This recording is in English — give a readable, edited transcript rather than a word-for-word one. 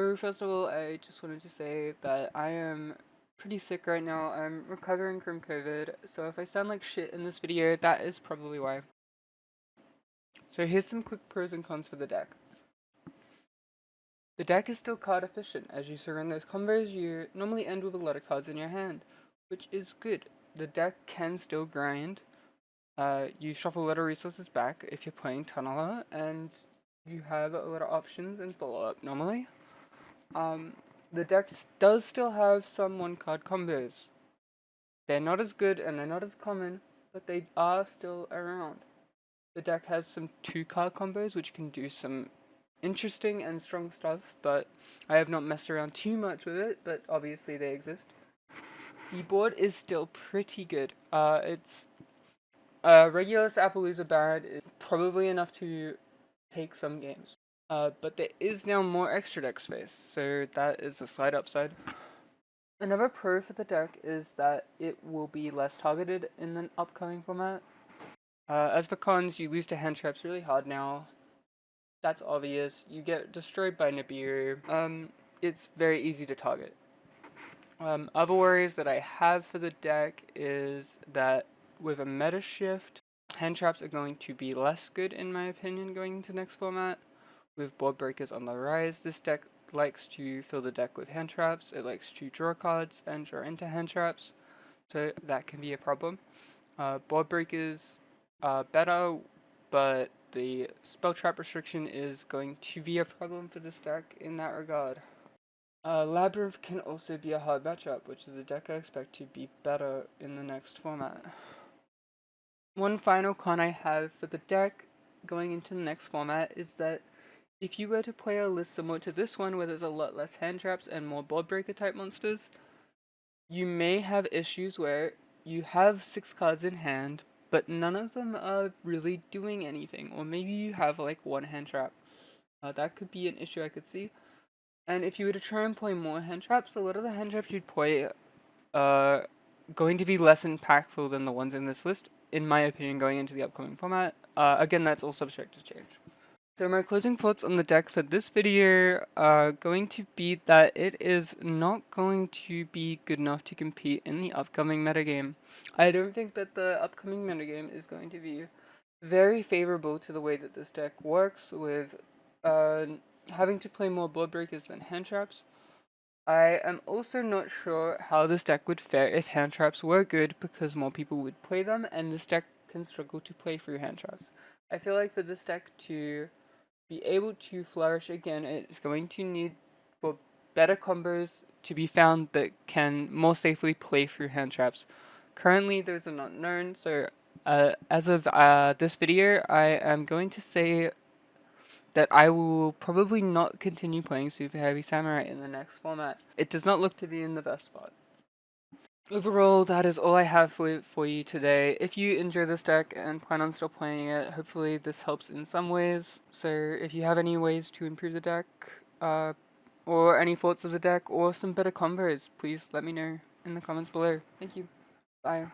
So first of all, I just wanted to say that I am pretty sick right now. I'm recovering from COVID, so if I sound like shit in this video, that is probably why. So here's some quick pros and cons for the deck. The deck is still card efficient. As you surrender those combos, you normally end with a lot of cards in your hand, which is good. The deck can still grind. You shuffle a lot of resources back if you're playing Tunneler, and you have a lot of options and follow up normally. The deck does still have some one-card combos. They're not as good and they're not as common, but they are still around. The deck has some two-card combos which can do some interesting and strong stuff, but I have not messed around too much with it, but obviously they exist. The board is still pretty good. It's Regulus Apollosua Baronne is probably enough to take some games. But there is now more extra deck space, so that is a slight upside. Another pro for the deck is that it will be less targeted in the upcoming format. As for cons, you lose to hand traps really hard now. That's obvious. You get destroyed by Nibiru. It's very easy to target. Other worries that I have for the deck is that with a meta shift, hand traps are going to be less good in my opinion going into next format. With board breakers on the rise, this deck likes to fill the deck with hand traps. It likes to draw cards and draw into hand traps, so that can be a problem. Board breakers are better, but the spell trap restriction is going to be a problem for this deck in that regard. Labyrinth can also be a hard matchup, which is a deck I expect to be better in the next format. One final con I have for the deck going into the next format is that if you were to play a list similar to this one where there's a lot less hand traps and more board breaker type monsters, you may have issues where you have 6 cards in hand, but none of them are really doing anything, or maybe you have like one hand trap. That could be an issue I could see. And if you were to try and play more hand traps, a lot of the hand traps you'd play are going to be less impactful than the ones in this list, in my opinion, going into the upcoming format. Again, that's all subject to change. So my closing thoughts on the deck for this video are going to be that it is not going to be good enough to compete in the upcoming metagame. I don't think that the upcoming metagame is going to be very favorable to the way that this deck works, with having to play more board breakers than hand traps. I am also not sure how this deck would fare if hand traps were good, because more people would play them and this deck can struggle to play through hand traps. I feel like for this deck to be able to flourish again, it's going to need for better combos to be found that can more safely play through hand traps. Currently, those are not known, so as of this video, I am going to say that I will probably not continue playing Superheavy Samurai in the next format. It does not look to be in the best spot. Overall, that is all I have for you today. If you enjoy this deck and plan on still playing it, hopefully this helps in some ways. So if you have any ways to improve the deck, or any thoughts of the deck, or some better combos, please let me know in the comments below. Thank you. Bye.